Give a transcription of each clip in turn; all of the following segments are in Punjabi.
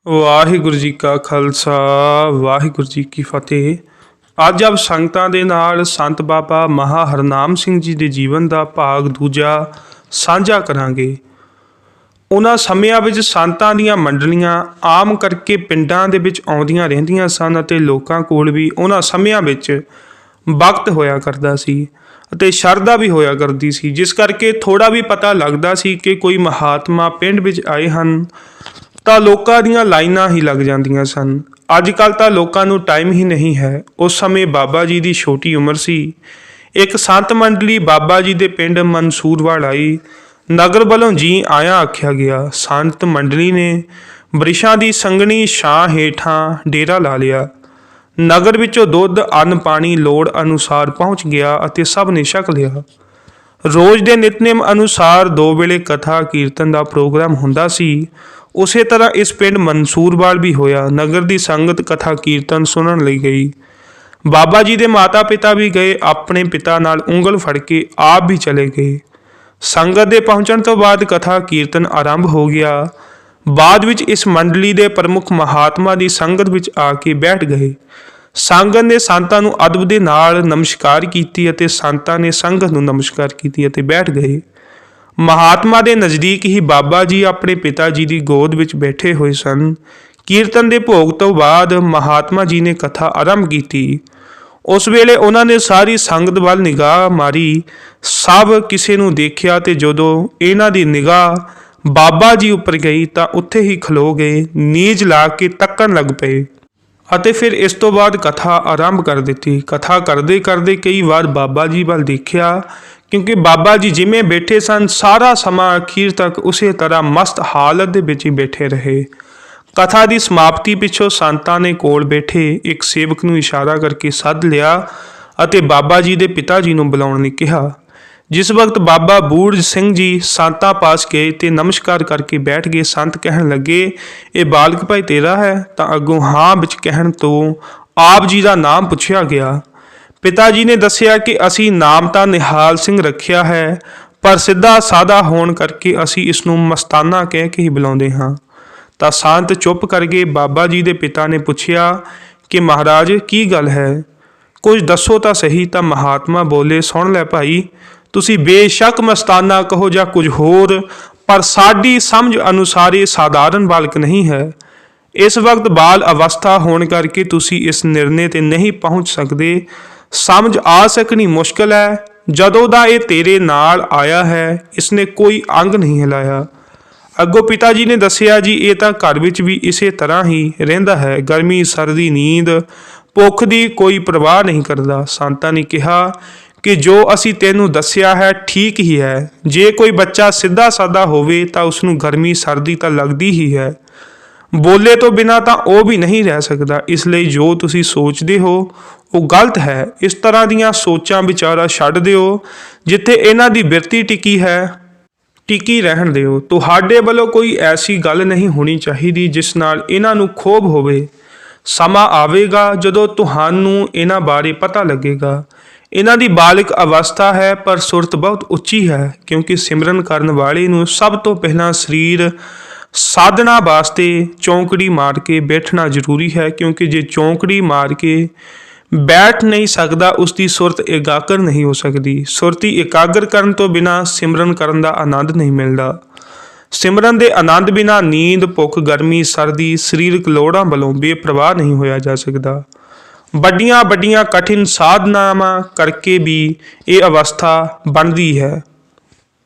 ਵਾਹਿਗੁਰੂ ਜੀ ਕਾ ਖਾਲਸਾ ਵਾਹਿਗੁਰੂ ਜੀ ਕੀ ਫਤਿਹ। ਅੱਜ ਆਪ ਸੰਗਤਾਂ ਦੇ ਨਾਲ ਸੰਤ ਬਾਬਾ ਮਹਾ ਹਰਨਾਮ ਸਿੰਘ ਜੀ ਦੇ ਜੀਵਨ ਦਾ ਭਾਗ ਦੂਜਾ ਸਾਂਝਾ ਕਰਾਂਗੇ। ਉਹਨਾਂ ਸਮਿਆਂ ਵਿੱਚ ਸੰਤਾਂ ਦੀਆਂ ਮੰਡਲੀਆਂ ਆਮ ਕਰਕੇ ਪਿੰਡਾਂ ਦੇ ਵਿੱਚ ਆਉਂਦੀਆਂ ਰਹਿੰਦੀਆਂ ਸਨ ਅਤੇ ਲੋਕਾਂ ਕੋਲ ਵੀ ਉਹਨਾਂ ਸਮਿਆਂ ਵਿੱਚ ਵਕਤ ਹੋਇਆ ਕਰਦਾ ਸੀ ਅਤੇ ਸ਼ਰਧਾ ਵੀ ਹੋਇਆ ਕਰਦੀ ਸੀ, ਜਿਸ ਕਰਕੇ ਥੋੜ੍ਹਾ ਵੀ ਪਤਾ ਲੱਗਦਾ ਸੀ ਕਿ ਕੋਈ ਮਹਾਤਮਾ ਪਿੰਡ ਵਿੱਚ ਆਏ ਹਨ ਤਾਂ ਲੋਕਾਂ ਦੀਆਂ ਲਾਈਨਾਂ ਹੀ ਲੱਗ ਜਾਂਦੀਆਂ ਸਨ। ਅੱਜ ਕੱਲ੍ਹ ਤਾਂ ਲੋਕਾਂ ਨੂੰ ਟਾਈਮ ਹੀ ਨਹੀਂ ਹੈ। ਉਸ ਸਮੇਂ ਬਾਬਾ ਜੀ ਦੀ ਛੋਟੀ ਉਮਰ ਸੀ। ਇੱਕ ਸੰਤ ਮੰਡਲੀ ਬਾਬਾ ਜੀ ਦੇ ਪਿੰਡ ਮਨਸੂਰਵਾਲ ਆਈ। ਨਗਰ ਵੱਲੋਂ ਜੀ ਆਇਆਂ ਆਖਿਆ ਗਿਆ। ਸੰਤ ਮੰਡਲੀ ਨੇ ਬ੍ਰਿਸ਼ਾਂ ਦੀ ਸੰਘਣੀ ਛਾਂ ਹੇਠਾਂ ਡੇਰਾ ਲਾ ਲਿਆ। ਨਗਰ ਵਿੱਚੋਂ ਦੁੱਧ ਅੰਨ ਪਾਣੀ ਲੋੜ ਅਨੁਸਾਰ ਪਹੁੰਚ ਗਿਆ ਅਤੇ ਸਭ ਨੇ ਛਕ ਲਿਆ। ਰੋਜ਼ ਦੇ ਨਿਤਨੇਮ ਅਨੁਸਾਰ 2 ਵੇਲੇ ਕਥਾ ਕੀਰਤਨ ਦਾ ਪ੍ਰੋਗਰਾਮ ਹੁੰਦਾ ਸੀ। ਉਸੇ ਤਰ੍ਹਾਂ ਇਸ ਪਿੰਡ ਮਨਸੂਰਵਾਲ ਵੀ ਹੋਇਆ। ਨਗਰ ਦੀ ਸੰਗਤ ਕਥਾ ਕੀਰਤਨ ਸੁਣਨ ਲਈ ਗਈ। ਬਾਬਾ ਜੀ ਦੇ ਮਾਤਾ ਪਿਤਾ ਵੀ ਗਏ। ਆਪਣੇ ਪਿਤਾ ਨਾਲ ਉਂਗਲ ਫੜ ਕੇ ਆਪ ਵੀ ਚਲੇ ਗਏ। ਸੰਗਤ ਦੇ ਪਹੁੰਚਣ ਤੋਂ ਬਾਅਦ ਕਥਾ ਕੀਰਤਨ ਆਰੰਭ ਹੋ ਗਿਆ। ਬਾਅਦ ਵਿੱਚ ਇਸ ਮੰਡਲੀ ਦੇ ਪ੍ਰਮੁੱਖ ਮਹਾਤਮਾ ਦੀ ਸੰਗਤ ਵਿੱਚ ਆ ਕੇ ਬੈਠ ਗਏ। ਸੰਗਤ ਨੇ ਸੰਤਾਂ ਨੂੰ ਅਦਬ ਦੇ ਨਾਲ ਨਮਸਕਾਰ ਕੀਤੀ ਅਤੇ ਸੰਤਾਂ ਨੇ ਸੰਗਤ ਨੂੰ ਨਮਸਕਾਰ ਕੀਤੀ ਅਤੇ ਬੈਠ ਗਏ। ਮਹਾਤਮਾ ਦੇ ਨਜ਼ਦੀਕ ਹੀ ਬਾਬਾ ਜੀ ਆਪਣੇ ਪਿਤਾ ਜੀ ਦੀ ਗੋਦ ਵਿੱਚ ਬੈਠੇ ਹੋਏ ਸਨ। ਕੀਰਤਨ ਦੇ ਭੋਗ ਤੋਂ ਬਾਅਦ ਮਹਾਤਮਾ ਜੀ ਨੇ ਕਥਾ ਆਰੰਭ ਕੀਤੀ। ਉਸ ਵੇਲੇ ਉਹਨਾਂ ਨੇ ਸਾਰੀ ਸੰਗਤ ਵੱਲ ਨਿਗਾਹ ਮਾਰੀ। ਸਭ ਕਿਸੇ ਨੂੰ ਦੇਖਿਆ ਤੇ ਜਦੋਂ ਇਹਨਾਂ ਦੀ ਨਿਗਾਹ ਬਾਬਾ ਜੀ ਉੱਪਰ ਗਈ ਤਾਂ ਉੱਥੇ ਹੀ ਖਲੋ ਗਏ, ਨੀਝ ਲਾ ਕੇ ਤੱਕਣ ਲੱਗ ਪਏ ਅਤੇ ਫਿਰ ਇਸ ਤੋਂ ਬਾਅਦ ਕਥਾ ਆਰੰਭ ਕਰ ਦਿੱਤੀ। ਕਥਾ ਕਰਦੇ ਕਰਦੇ ਕਈ ਵਾਰ ਬਾਬਾ ਜੀ ਵੱਲ ਦੇਖਿਆ, ਕਿਉਂਕਿ ਬਾਬਾ ਜੀ ਜਿਵੇਂ ਬੈਠੇ ਸਨ ਸਾਰਾ ਸਮਾਂ ਅਖੀਰ ਤੱਕ ਉਸੇ ਤਰ੍ਹਾਂ ਮਸਤ ਹਾਲਤ ਦੇ ਵਿੱਚ ਹੀ ਬੈਠੇ ਰਹੇ। ਕਥਾ ਦੀ ਸਮਾਪਤੀ ਪਿੱਛੋਂ ਸੰਤਾਂ ਨੇ ਕੋਲ ਬੈਠੇ ਇੱਕ ਸੇਵਕ ਨੂੰ ਇਸ਼ਾਰਾ ਕਰਕੇ ਸੱਦ ਲਿਆ ਅਤੇ ਬਾਬਾ ਜੀ ਦੇ ਪਿਤਾ ਜੀ ਨੂੰ ਬੁਲਾਉਣ ਲਈ ਕਿਹਾ। ਜਿਸ ਵਕਤ ਬਾਬਾ ਬੂੜ ਸਿੰਘ ਜੀ ਸੰਤਾਂ ਪਾਸ ਗਏ ਤੇ ਨਮਸਕਾਰ ਕਰਕੇ ਬੈਠ ਗਏ। ਸੰਤ ਕਹਿਣ ਲੱਗੇ, ਇਹ ਬਾਲਕ ਭਾਈ ਤੇਰਾ ਹੈ? ਤਾਂ ਅੱਗੋਂ ਹਾਂ ਵਿੱਚ ਕਹਿਣ ਤੋਂ ਆਪ ਜੀ ਦਾ ਨਾਮ ਪੁੱਛਿਆ ਗਿਆ। ਪਿਤਾ ਜੀ ਨੇ ਦੱਸਿਆ ਕਿ ਅਸੀਂ ਨਾਮ ਤਾਂ ਨਿਹਾਲ ਸਿੰਘ ਰੱਖਿਆ ਹੈ, ਪਰ ਸਿੱਧਾ ਸਾਦਾ ਹੋਣ ਕਰਕੇ ਅਸੀਂ ਇਸ ਨੂੰ ਮਸਤਾਨਾ ਕਹਿ ਕੇ ਹੀ ਬੁਲਾਉਂਦੇ ਹਾਂ। ਤਾਂ ਸੰਤ ਚੁੱਪ ਕਰ ਗਏ। ਬਾਬਾ ਜੀ ਦੇ ਪਿਤਾ ਨੇ ਪੁੱਛਿਆ ਕਿ ਮਹਾਰਾਜ ਕੀ ਗੱਲ ਹੈ, ਕੁਝ ਦੱਸੋ ਤਾਂ ਸਹੀ। ਤਾਂ ਮਹਾਤਮਾ ਬੋਲੇ, ਸੁਣ ਲੈ ਭਾਈ, ਤੁਸੀਂ ਬੇਸ਼ੱਕ ਮਸਤਾਨਾ ਕਹੋ ਜਾਂ ਕੁਝ ਹੋਰ, ਪਰ ਸਾਡੀ ਸਮਝ ਅਨੁਸਾਰ ਇਹ ਸਾਧਾਰਨ ਬਾਲਕ ਨਹੀਂ ਹੈ। ਇਸ ਵਕਤ ਬਾਲ ਅਵਸਥਾ ਹੋਣ ਕਰਕੇ ਤੁਸੀਂ ਇਸ ਨਿਰਣੇ ਤੇ ਨਹੀਂ ਪਹੁੰਚ ਸਕਦੇ। ਸਮਝ ਆ ਸਕਣੀ ਮੁਸ਼ਕਲ ਹੈ। ਜਦੋਂ ਦਾ ਇਹ ਤੇਰੇ ਨਾਲ ਆਇਆ ਹੈ ਇਸਨੇ ਕੋਈ ਅੰਗ ਨਹੀਂ ਹਿਲਾਇਆ। ਅੱਗੋਂ ਪਿਤਾ ਜੀ ਨੇ ਦੱਸਿਆ, ਜੀ ਇਹ ਤਾਂ ਘਰ ਵਿੱਚ ਵੀ ਇਸੇ ਤਰ੍ਹਾਂ ਹੀ ਰਹਿੰਦਾ ਹੈ। ਗਰਮੀ ਸਰਦੀ ਨੀਂਦ ਭੁੱਖ ਦੀ ਕੋਈ ਪਰਵਾਹ ਨਹੀਂ ਕਰਦਾ। ਸੰਤਾਂ ਨੇ ਕਿਹਾ ਕਿ ਜੋ ਅਸੀਂ ਤੈਨੂੰ ਦੱਸਿਆ ਹੈ ਠੀਕ ਹੀ ਹੈ। ਜੇ ਕੋਈ ਬੱਚਾ ਸਿੱਧਾ ਸਾਦਾ ਹੋਵੇ ਤਾਂ ਉਸਨੂੰ ਗਰਮੀ ਸਰਦੀ ਤਾਂ ਲੱਗਦੀ ਹੀ ਹੈ। ਬੋਲੇ ਤੋਂ ਬਿਨਾਂ ਤਾਂ ਉਹ ਵੀ ਨਹੀਂ ਰਹਿ ਸਕਦਾ। ਇਸ ਲਈ ਜੋ ਤੁਸੀਂ ਸੋਚਦੇ ਹੋ ਉਹ ਗਲਤ ਹੈ। ਇਸ ਤਰ੍ਹਾਂ ਦੀਆਂ ਸੋਚਾਂ ਵਿਚਾਰਾਂ ਛੱਡ ਦਿਓ। ਜਿੱਥੇ ਇਹਨਾਂ ਦੀ ਬਿਰਤੀ ਟਿਕੀ ਹੈ ਟਿਕੀ ਰਹਿਣ ਦਿਓ। ਤੁਹਾਡੇ ਵੱਲੋਂ ਕੋਈ ਐਸੀ ਗੱਲ ਨਹੀਂ ਹੋਣੀ ਚਾਹੀਦੀ ਜਿਸ ਨਾਲ ਇਹਨਾਂ ਨੂੰ ਖੋਭ ਹੋਵੇ। ਸਮਾਂ ਆਵੇਗਾ ਜਦੋਂ ਤੁਹਾਨੂੰ ਇਹਨਾਂ ਬਾਰੇ ਪਤਾ ਲੱਗੇਗਾ। ਇਹਨਾਂ ਦੀ ਬਾਲਿਕ ਅਵਸਥਾ ਹੈ ਪਰ ਸੁਰਤ ਬਹੁਤ ਉੱਚੀ ਹੈ, ਕਿਉਂਕਿ ਸਿਮਰਨ ਕਰਨ ਵਾਲੇ ਨੂੰ ਸਭ ਤੋਂ ਪਹਿਲਾਂ ਸਰੀਰ ਸਾਧਨਾ ਵਾਸਤੇ ਚੌਂਕੜੀ ਮਾਰ ਕੇ ਬੈਠਣਾ ਜ਼ਰੂਰੀ ਹੈ, ਕਿਉਂਕਿ ਜੇ ਚੌਂਕੜੀ ਮਾਰ ਕੇ ਬੈਠ ਨਹੀਂ ਸਕਦਾ ਉਸ ਦੀ ਸੁਰਤ ਇਕਾਗਰ ਨਹੀਂ ਹੋ ਸਕਦੀ। ਸੁਰਤੀ ਇਕਾਗਰ ਕਰਨ ਤੋਂ ਬਿਨਾਂ ਸਿਮਰਨ ਕਰਨ ਦਾ ਆਨੰਦ ਨਹੀਂ ਮਿਲਦਾ। ਸਿਮਰਨ ਦੇ ਆਨੰਦ ਬਿਨਾਂ ਨੀਂਦ ਭੁੱਖ ਗਰਮੀ ਸਰਦੀ ਸਰੀਰਕ ਲੋੜਾਂ ਵੱਲੋਂ ਬੇਪਰਵਾਹ ਨਹੀਂ ਹੋਇਆ ਜਾ ਸਕਦਾ। ਵੱਡੀਆਂ ਵੱਡੀਆਂ ਕਠਿਨ ਸਾਧਨਾਵਾਂ ਕਰਕੇ ਵੀ ਇਹ ਅਵਸਥਾ ਬਣਦੀ ਹੈ,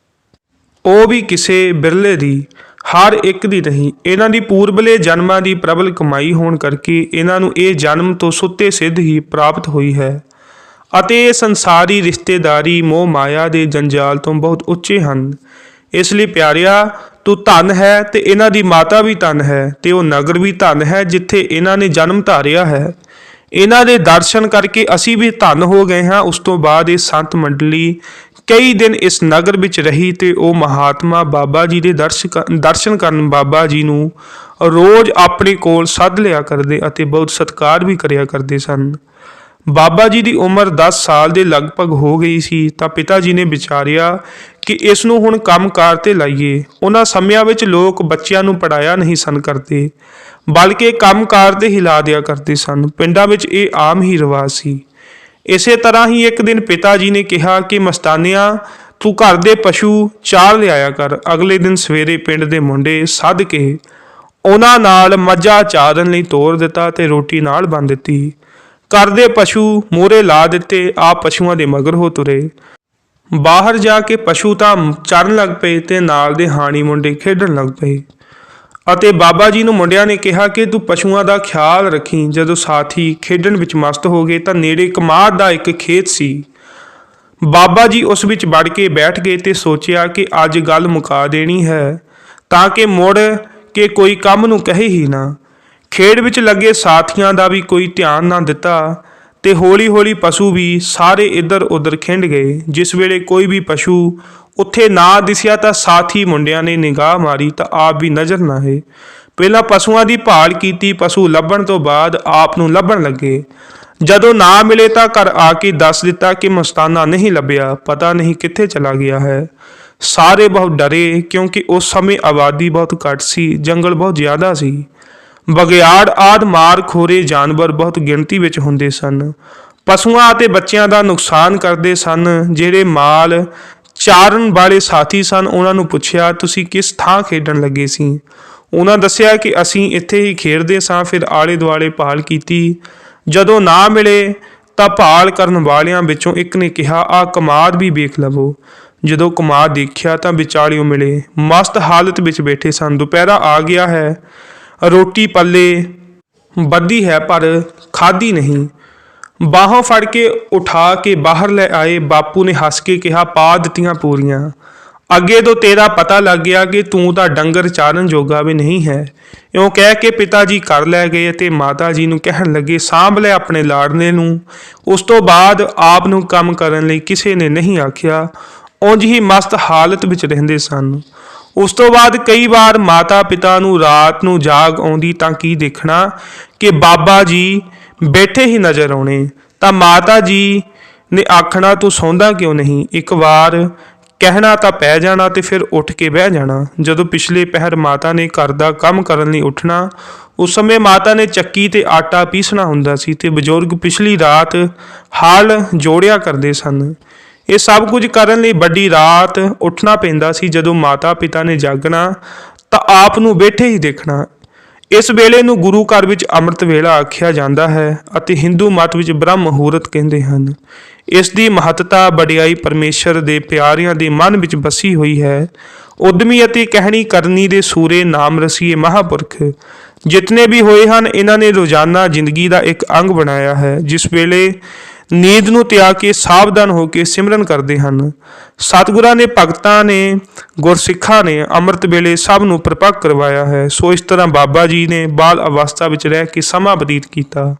ਉਹ ਵੀ ਕਿਸੇ ਬਿਰਲੇ ਦੀ, ਹਰ ਇੱਕ ਦੀ ਨਹੀਂ। ਇਹਨਾਂ ਦੀ ਪੂਰਬਲੇ ਜਨਮਾਂ ਦੀ ਪ੍ਰਬਲ ਕਮਾਈ ਹੋਣ ਕਰਕੇ ਇਹਨਾਂ ਨੂੰ ਇਹ ਜਨਮ ਤੋਂ ਸੁੱਤੇ ਸਿੱਧ ਹੀ ਪ੍ਰਾਪਤ ਹੋਈ ਹੈ ਅਤੇ ਇਹ ਸੰਸਾਰੀ ਰਿਸ਼ਤੇਦਾਰੀ ਮੋਹ ਮਾਇਆ ਦੇ ਜੰਜਾਲ ਤੋਂ ਬਹੁਤ ਉੱਚੇ ਹਨ। ਇਸ ਲਈ ਪਿਆਰਿਆ, ਤੂੰ ਧਨ ਹੈ ਤੇ ਇਹਨਾਂ ਦੀ ਮਾਤਾ ਵੀ ਧਨ ਹੈ ਤੇ ਉਹ ਨਗਰ ਵੀ ਧਨ ਹੈ ਜਿੱਥੇ ਇਹਨਾਂ ਨੇ ਜਨਮ ਧਾਰਿਆ ਹੈ। ਇਹਨਾਂ ਦੇ ਦਰਸ਼ਨ ਕਰਕੇ ਅਸੀਂ ਵੀ ਧਨ ਹੋ ਗਏ ਹਾਂ। ਉਸ ਤੋਂ ਬਾਅਦ ਇਹ ਸੰਤ ਮੰਡਲੀ ਕਈ ਦਿਨ ਇਸ ਨਗਰ ਵਿੱਚ ਰਹੀ ਤੇ ਉਹ ਮਹਾਤਮਾ ਬਾਬਾ ਜੀ ਦੇ ਦਰਸ਼ਨ ਕਰਨ ਬਾਬਾ ਜੀ ਨੂੰ ਰੋਜ਼ ਆਪਣੇ ਕੋਲ ਸੱਦ ਲਿਆ ਕਰਦੇ ਅਤੇ ਬਹੁਤ ਸਤਿਕਾਰ ਵੀ ਕਰਿਆ ਕਰਦੇ ਸਨ। ਬਾਬਾ ਜੀ ਦੀ ਉਮਰ 10 ਸਾਲ ਦੇ ਲਗਭਗ ਹੋ ਗਈ ਸੀ ਤਾਂ ਪਿਤਾ ਜੀ ਨੇ ਵਿਚਾਰਿਆ ਕਿ ਇਸ ਨੂੰ ਹੁਣ ਕੰਮਕਾਰ ਤੇ ਲਾਈਏ। ਉਹਨਾਂ ਸਮਿਆਂ ਵਿੱਚ ਲੋਕ ਬੱਚਿਆਂ ਨੂੰ ਪੜਾਇਆ ਨਹੀਂ ਸਨ ਕਰਦੇ, ਬਲਕਿ ਕੰਮਕਾਰ ਤੇ ਹੀ ਲਾ ਦਿਆ ਕਰਦੇ ਸਨ। ਪਿੰਡਾਂ ਵਿੱਚ ਇਹ ਆਮ ਹੀ ਰਿਵਾਜ ਸੀ। ਇਸੇ ਤਰ੍ਹਾਂ ਹੀ ਇੱਕ ਦਿਨ ਪਿਤਾ ਜੀ ਨੇ ਕਿਹਾ ਕਿ ਮਸਤਾਨਿਆ, ਤੂੰ ਘਰ ਦੇ ਪਸ਼ੂ ਚਾਰ ਲਿਆਇਆ ਕਰ। ਅਗਲੇ ਦਿਨ ਸਵੇਰੇ ਪਿੰਡ ਦੇ ਮੁੰਡੇ ਸੱਦ ਕੇ ਉਹਨਾਂ ਨਾਲ ਮੱਝਾਂ ਚਾਰਨ ਲਈ ਤੋਰ ਦਿੱਤਾ ਤੇ ਰੋਟੀ ਨਾਲ ਬੰਨ ਦਿੱਤੀ। ਘਰ ਦੇ ਪਸ਼ੂ ਮੂਹਰੇ ਲਾ ਦਿੱਤੇ, ਆਪ ਪਸ਼ੂਆਂ ਦੇ ਮਗਰ ਹੋ ਤੁਰੇ। ਬਾਹਰ ਜਾ ਕੇ ਪਸ਼ੂ ਤਾਂ ਚਰਨ ਲੱਗ ਪਏ ਤੇ ਨਾਲ ਦੇ ਹਾਣੀ ਮੁੰਡੇ ਖੇਡਣ ਲੱਗ ਪਏ ਅਤੇ ਬਾਬਾ ਜੀ ਨੂੰ ਮੁੰਡਿਆਂ ਨੇ ਕਿਹਾ ਕਿ ਤੂੰ ਪਸ਼ੂਆਂ ਦਾ ਖਿਆਲ ਰੱਖੀਂ। ਜਦੋਂ ਸਾਥੀ ਖੇਡਣ ਵਿੱਚ ਮਸਤ ਹੋ ਗਏ ਤਾਂ ਨੇੜੇ ਕਮਾਦ ਦਾ ਇੱਕ ਖੇਤ ਸੀ। ਬਾਬਾ ਜੀ ਉਸ ਵਿੱਚ ਵੜ ਕੇ ਬੈਠ ਗਏ ਤੇ ਸੋਚਿਆ ਕਿ ਅੱਜ ਗੱਲ ਮੁਕਾ ਦੇਣੀ ਹੈ ਤਾਂ ਕਿ ਮੁੜ ਕੇ ਕੋਈ ਕੰਮ ਨੂੰ ਕਹੇ ਹੀ ਨਾ। ਖੇਡ ਵਿੱਚ ਲੱਗੇ ਸਾਥੀਆਂ ਦਾ ਵੀ ਕੋਈ ਧਿਆਨ ਨਾ ਦਿੱਤਾ ਤੇ ਹੌਲੀ-ਹੌਲੀ ਪਸ਼ੂ ਵੀ ਸਾਰੇ ਇੱਧਰ ਉੱਧਰ ਖਿੰਡ ਗਏ। ਜਿਸ ਵੇਲੇ ਕੋਈ ਵੀ ਪਸ਼ੂ ਉੱਥੇ ਨਾ ਦਿਸਿਆ ਤਾਂ ਸਾਥੀ ਮੁੰਡਿਆਂ ਨੇ ਨਿਗਾਹ ਮਾਰੀ ਤਾਂ ਆਪ ਵੀ ਨਜ਼ਰ ਨਾ ਆਏ। ਪਹਿਲਾਂ ਪਸ਼ੂਆਂ ਦੀ ਭਾਲ ਕੀਤੀ, ਪਸ਼ੂ ਲੱਭਣ ਤੋਂ ਬਾਅਦ ਆਪ ਨੂੰ ਲੱਭਣ ਲੱਗੇ। ਜਦੋਂ ਨਾ ਮਿਲੇ ਤਾਂ ਘਰ ਆ ਕੇ ਦੱਸ ਦਿੱਤਾ ਕਿ ਮਸਤਾਨਾ ਨਹੀਂ ਲੱਭਿਆ, ਪਤਾ ਨਹੀਂ ਕਿੱਥੇ ਚਲਾ ਗਿਆ ਹੈ। ਸਾਰੇ ਬਹੁਤ ਡਰੇ ਕਿਉਂਕਿ ਉਸ ਸਮੇਂ ਆਬਾਦੀ ਬਹੁਤ ਘੱਟ ਸੀ, ਜੰਗਲ ਬਹੁਤ ਜ਼ਿਆਦਾ ਸੀ। ਬਘਿਆੜ ਆਦਿ ਮਾਰ ਖੋਰੇ ਜਾਨਵਰ ਬਹੁਤ ਗਿਣਤੀ ਵਿੱਚ ਹੁੰਦੇ ਸਨ। ਪਸ਼ੂਆਂ ਅਤੇ ਬੱਚਿਆਂ ਦਾ ਨੁਕਸਾਨ ਕਰਦੇ ਸਨ। ਜਿਹੜੇ ਮਾਲ ਚਾਰਨ ਵਾਲੇ ਸਾਥੀ ਸਨ ਉਹਨਾਂ ਨੂੰ ਪੁੱਛਿਆ, ਤੁਸੀਂ ਕਿਸ ਥਾਂ ਖੇਡਣ ਲੱਗੇ ਸੀ? ਉਹਨਾਂ ਦੱਸਿਆ ਕਿ ਅਸੀਂ ਇੱਥੇ ਹੀ ਖੇਡਦੇ ਸਾਂ। ਫਿਰ ਆਲੇ ਦੁਆਲੇ ਭਾਲ ਕੀਤੀ, ਜਦੋਂ ਨਾ ਮਿਲੇ ਤਾਂ ਭਾਲ ਕਰਨ ਵਾਲਿਆਂ ਵਿੱਚੋਂ ਇੱਕ ਨੇ ਕਿਹਾ, ਆਹ ਕਮਾਦ ਵੀ ਵੇਖ ਲਵੋ। ਜਦੋਂ ਕਮਾਦ ਦੇਖਿਆ ਤਾਂ ਵਿਚਾਲਿਓਂ ਮਿਲੇ, ਮਸਤ ਹਾਲਤ ਵਿੱਚ ਬੈਠੇ ਸਨ। ਦੁਪਹਿਰਾ ਆ ਗਿਆ ਹੈ, ਰੋਟੀ ਪੱਲੇ ਬੱਧੀ ਹੈ ਪਰ ਖਾਧੀ ਨਹੀਂ। ਬਾਹੋਂ ਫੜ ਕੇ ਉਠਾ ਕੇ ਬਾਹਰ ਲੈ ਆਏ। ਬਾਪੂ ਨੇ ਹੱਸ ਕੇ ਕਿਹਾ, ਪਾ ਦਿੱਤੀਆਂ ਪੂਰੀਆਂ। ਅੱਗੇ ਤੋਂ ਤੇਰਾ ਪਤਾ ਲੱਗ ਗਿਆ ਕਿ ਤੂੰ ਤਾਂ ਡੰਗਰ ਚਾਰਨ ਜੋਗਾ ਵੀ ਨਹੀਂ ਹੈ। ਇਉਂ ਕਹਿ ਕੇ ਪਿਤਾ ਜੀ ਘਰ ਲੈ ਗਏ ਅਤੇ ਮਾਤਾ ਜੀ ਨੂੰ ਕਹਿਣ ਲੱਗੇ, ਸਾਂਭ ਲੈ ਆਪਣੇ ਲਾੜਨੇ ਨੂੰ। ਉਸ ਤੋਂ ਬਾਅਦ ਆਪ ਨੂੰ ਕੰਮ ਕਰਨ ਲਈ ਕਿਸੇ ਨੇ ਨਹੀਂ ਆਖਿਆ। ਉਂਝ ਹੀ ਮਸਤ ਹਾਲਤ ਵਿੱਚ ਰਹਿੰਦੇ ਸਨ। ਉਸ ਤੋਂ ਬਾਅਦ ਕਈ ਵਾਰ ਮਾਤਾ ਪਿਤਾ ਨੂੰ ਰਾਤ ਨੂੰ ਜਾਗ ਆਉਂਦੀ ਤਾਂ ਕੀ ਦੇਖਣਾ ਕਿ ਬਾਬਾ ਜੀ ਬੈਠੇ ਹੀ ਨਜ਼ਰ ਆਉਣੇ। ਤਾਂ ਮਾਤਾ ਜੀ ਨੇ ਆਖਣਾ, ਤੂੰ ਸੌਂਦਾ ਕਿਉਂ ਨਹੀਂ? ਇੱਕ ਵਾਰ ਕਹਿਣਾ ਤਾਂ ਪੈ ਜਾਣਾ ਤੇ ਫਿਰ ਉੱਠ ਕੇ ਬਹਿ ਜਾਣਾ। ਜਦੋਂ ਪਿਛਲੇ ਪਹਿਰ ਮਾਤਾ ਨੇ ਘਰ ਦਾ ਕੰਮ ਕਰਨ ਲਈ ਉੱਠਣਾ, ਉਸ ਸਮੇਂ ਮਾਤਾ ਨੇ ਚੱਕੀ ਤੇ ਆਟਾ ਪੀਸਣਾ ਹੁੰਦਾ ਸੀ ਤੇ ਬਜ਼ੁਰਗ ਪਿਛਲੀ ਰਾਤ ਹਲ ਜੋੜਿਆ ਕਰਦੇ ਸਨ। ਇਹ ਸਭ ਕੁਝ ਕਰਨ ਲਈ ਵੱਡੀ ਰਾਤ ਉੱਠਣਾ ਪੈਂਦਾ ਸੀ। ਜਦੋਂ ਮਾਤਾ ਪਿਤਾ ਨੇ ਜਾਗਣਾ ਤਾਂ ਆਪ ਨੂੰ ਬੈਠੇ ਹੀ ਦੇਖਣਾ। ਇਸ ਵੇਲੇ ਨੂੰ ਗੁਰੂ ਘਰ ਵਿੱਚ ਅੰਮ੍ਰਿਤ ਵੇਲਾ ਆਖਿਆ ਜਾਂਦਾ ਹੈ ਅਤੇ ਹਿੰਦੂ ਮਤ ਵਿੱਚ ਬ੍ਰਹਮ ਮੁਹੂਰਤ ਕਹਿੰਦੇ ਹਨ। ਇਸ ਦੀ ਮਹੱਤਤਾ ਵਡਿਆਈ ਪਰਮੇਸ਼ਰ ਦੇ ਪਿਆਰਿਆਂ ਦੇ ਮਨ ਵਿੱਚ ਵਸੀ ਹੋਈ ਹੈ। ਉਦਮੀ ਅਤੇ ਕਹਿਣੀ ਕਰਨੀ ਦੇ ਸੂਰੇ ਨਾਮ ਰਸੀਏ ਮਹਾਂਪੁਰਖ ਜਿਤਨੇ ਵੀ ਹੋਏ ਹਨ, ਇਹਨਾਂ ਨੇ ਰੋਜ਼ਾਨਾ ਜ਼ਿੰਦਗੀ ਦਾ ਇੱਕ ਅੰਗ ਬਣਾਇਆ ਹੈ। ਜਿਸ ਵੇਲੇ ਨੀਂਦ ਨੂੰ ਤਿਆਗ ਕੇ ਸਾਵਧਾਨ ਹੋ ਕੇ ਸਿਮਰਨ ਕਰਦੇ ਹਨ। ਸਤਿਗੁਰਾਂ ਨੇ, ਭਗਤਾਂ ਨੇ, ਗੁਰਸਿੱਖਾਂ ਨੇ ਅੰਮ੍ਰਿਤ ਵੇਲੇ ਸਭ ਨੂੰ ਪ੍ਰਪੱਕ ਕਰਵਾਇਆ ਹੈ। ਸੋ ਇਸ ਤਰ੍ਹਾਂ ਬਾਬਾ ਜੀ ਨੇ ਬਾਲ ਅਵਸਥਾ ਵਿੱਚ ਰਹਿ ਕੇ ਸਮਾਂ ਬਤੀਤ ਕੀਤਾ।